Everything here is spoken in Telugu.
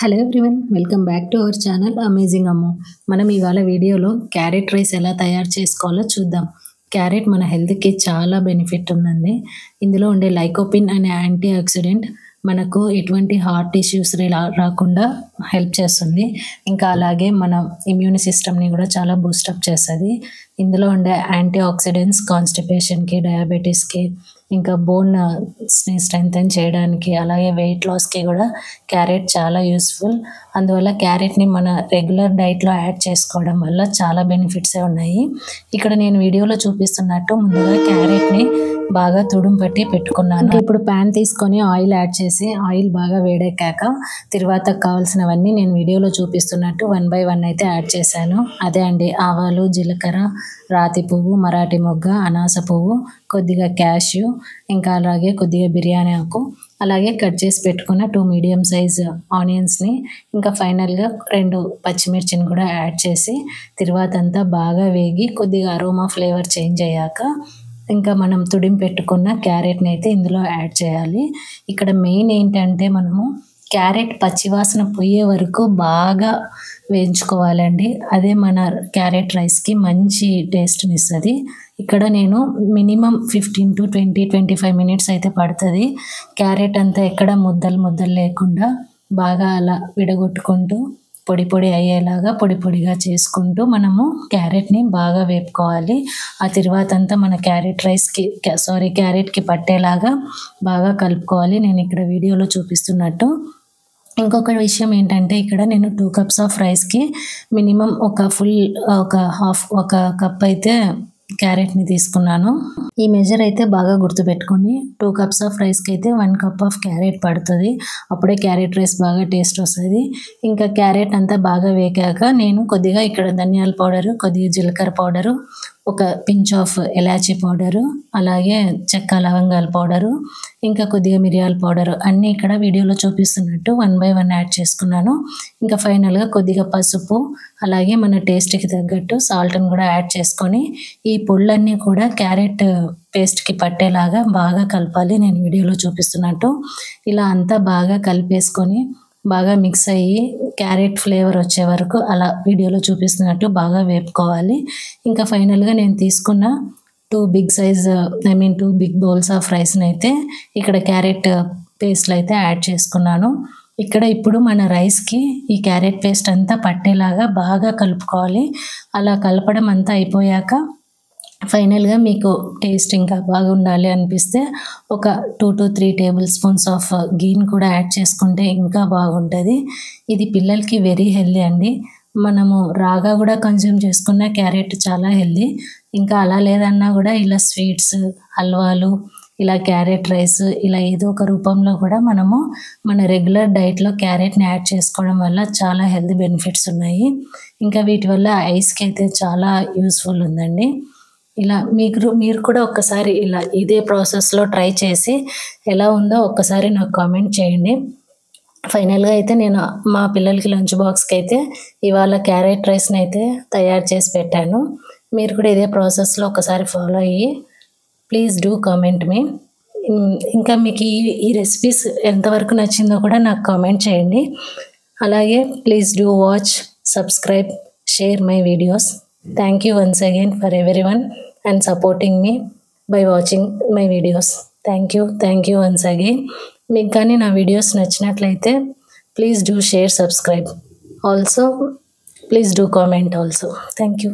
Hello everyone, welcome back to our channel amazing Ammu. మనం ఇవాళ వీడియోలో క్యారెట్ రైస్ ఎలా తయారు చేసుకోవాలో చూద్దాం. క్యారెట్ మన హెల్త్కి చాలా బెనిఫిట్ ఉందండి. ఇందులో ఉండే లైకోపిన్ అనే యాంటీ ఆక్సిడెంట్ మనకు ఎటువంటి హార్ట్ ఇష్యూస్ రాకుండా హెల్ప్ చేస్తుంది. ఇంకా అలాగే మన ఇమ్యూన్ సిస్టమ్ని కూడా చాలా బూస్టప్ చేస్తుంది. ఇందులో ఉండే యాంటీ ఆక్సిడెంట్స్ కాన్స్టిపేషన్కి, డయాబెటీస్కి, ఇంకా బోన్ని స్ట్రెంగ్తెన్ చేయడానికి, అలాగే వెయిట్ లాస్కి కూడా క్యారెట్ చాలా యూస్ఫుల్. అందువల్ల క్యారెట్ని మన రెగ్యులర్ డైట్లో యాడ్ చేసుకోవడం వల్ల చాలా బెనిఫిట్సే ఉన్నాయి. ఇక్కడ నేను వీడియోలో చూపిస్తున్నట్టు ముందుగా క్యారెట్ని బాగా తుడుము పట్టి పెట్టుకున్నాను. ఇప్పుడు ప్యాన్ తీసుకొని ఆయిల్ యాడ్ చేసి ఆయిల్ బాగా వేడెక్కాక తర్వాత కావాల్సినవన్నీ నేను వీడియోలో చూపిస్తున్నట్టు 1 by 1 అయితే యాడ్ చేశాను. అదే అండి, ఆవాలు, జీలకర్ర, రాతి పువ్వు, మరాఠీ మొగ్గ, అనాస పువ్వు, కొద్దిగా క్యాష్యూ, ఇంకా అలాగే కొద్దిగా బిర్యానీ ఆకు, అలాగే కట్ చేసి పెట్టుకున్న 2 మీడియం సైజ్ ఆనియన్స్ని, ఇంకా ఫైనల్గా 2 పచ్చిమిర్చిని కూడా యాడ్ చేసి తర్వాత అంతా బాగా వేగి కొద్దిగా అరోమా ఫ్లేవర్ చేంజ్ అయ్యాక ఇంకా మనం తుడిమి పెట్టుకున్న క్యారెట్ని అయితే ఇందులో యాడ్ చేయాలి. ఇక్కడ మెయిన్ ఏంటంటే మనము క్యారెట్ పచ్చివాసన పోయే వరకు బాగా వేయించుకోవాలండి. అదే మన క్యారెట్ రైస్కి మంచి టేస్ట్ని ఇస్తుంది. ఇక్కడ నేను మినిమం 15 to 25 మినిట్స్ అయితే పడుతుంది. క్యారెట్ అంతా ఎక్కడ ముద్దలు లేకుండా బాగా అలా విడగొట్టుకుంటూ పొడి అయ్యేలాగా పొడిగా చేసుకుంటూ మనము క్యారెట్ని బాగా వేపుకోవాలి. ఆ తర్వాత అంతా మన క్యారెట్కి పట్టేలాగా బాగా కలుపుకోవాలి. నేను ఇక్కడ వీడియోలో చూపిస్తున్నట్టు. ఇంకొక విషయం ఏంటంటే ఇక్కడ నేను 2 cups ఆఫ్ రైస్కి మినిమం ఒక కప్ అయితే క్యారెట్ని తీసుకున్నాను. ఈ మెజర్ అయితే బాగా గుర్తుపెట్టుకొని 2 cups ఆఫ్ రైస్కి అయితే 1 cup ఆఫ్ క్యారెట్ పడుతుంది. అప్పుడే క్యారెట్ రైస్ బాగా టేస్ట్ వస్తుంది. ఇంకా క్యారెట్ అంతా బాగా వేగాక నేను కొద్దిగా ఇక్కడ ధనియాల పౌడరు, కొద్దిగా జీలకర్ర పౌడరు, ఒక పించ్ ఆఫ్ ఎలాచీ పౌడరు, అలాగే చెక్క లవంగాల పౌడరు, ఇంకా కొద్దిగా మిరియాల పౌడరు అన్నీ ఇక్కడ వీడియోలో చూపిస్తున్నట్టు 1 by 1 యాడ్ చేసుకున్నాను. ఇంకా ఫైనల్గా కొద్దిగా పసుపు, అలాగే మన టేస్ట్కి తగ్గట్టు సాల్ట్ని కూడా యాడ్ చేసుకొని ఈ పొళ్ళన్నీ కూడా క్యారెట్ పేస్ట్కి పట్టేలాగా బాగా కలపాలి. నేను వీడియోలో చూపిస్తున్నట్టు ఇలా అంతా బాగా కలిపేసుకొని బాగా మిక్స్ అయ్యి క్యారెట్ ఫ్లేవర్ వచ్చే వరకు అలా వీడియోలో చూపిస్తున్నట్టు బాగా వేపుకోవాలి. ఇంకా ఫైనల్గా నేను తీసుకున్న 2 big bowls ఆఫ్ రైస్ని అయితే ఇక్కడ క్యారెట్ పేస్ట్లు అయితే యాడ్ చేసుకున్నాను. ఇక్కడ ఇప్పుడు మన రైస్కి ఈ క్యారెట్ పేస్ట్ అంతా పట్టేలాగా బాగా కలుపుకోవాలి. అలా కలపడం అంతా అయిపోయాక ఫైనల్గా మీకు టేస్ట్ ఇంకా బాగా ఉండాలి అనిపిస్తే ఒక 2 to 3 tablespoons ఆఫ్ గీని కూడా యాడ్ చేసుకుంటే ఇంకా బాగుంటుంది. ఇది పిల్లలకి వెరీ హెల్దీ అండి. మనము రాగా కూడా కన్జ్యూమ్ చేసుకున్న క్యారెట్ చాలా హెల్దీ. ఇంకా అలా లేదన్నా కూడా ఇలా స్వీట్స్, హల్వాలు, ఇలా క్యారెట్ రైస్ ఇలా ఏదో ఒక రూపంలో కూడా మనము మన రెగ్యులర్ డైట్లో క్యారెట్ని యాడ్ చేసుకోవడం వల్ల చాలా హెల్త్ బెనిఫిట్స్ ఉన్నాయి. ఇంకా వీటి వల్ల ఐస్కి అయితే చాలా యూస్ఫుల్ ఉందండి. ఇలా మీరు కూడా ఒక్కసారి ఇలా ఇదే ప్రాసెస్లో ట్రై చేసి ఎలా ఉందో ఒక్కసారి నాకు కామెంట్ చేయండి. ఫైనల్గా అయితే నేను మా పిల్లలకి లంచ్ బాక్స్కి అయితే ఇవాళ క్యారెట్ రైస్ని అయితే తయారు చేసి పెట్టాను. మీరు కూడా ఇదే ప్రాసెస్లో ఒకసారి ఫాలో అయ్యి ప్లీజ్ డూ కామెంట్ మీ. ఇంకా మీకు ఈ రెసిపీస్ ఎంతవరకు నచ్చిందో కూడా నాకు కామెంట్ చేయండి. అలాగే please do watch, subscribe, share my videos. Thank you once again for everyone and supporting me by watching my videos. Thank you once again. మీకు కానీ నా వీడియోస్ నచ్చినట్లయితే please do share, subscribe. Also please do comment also. Thank you.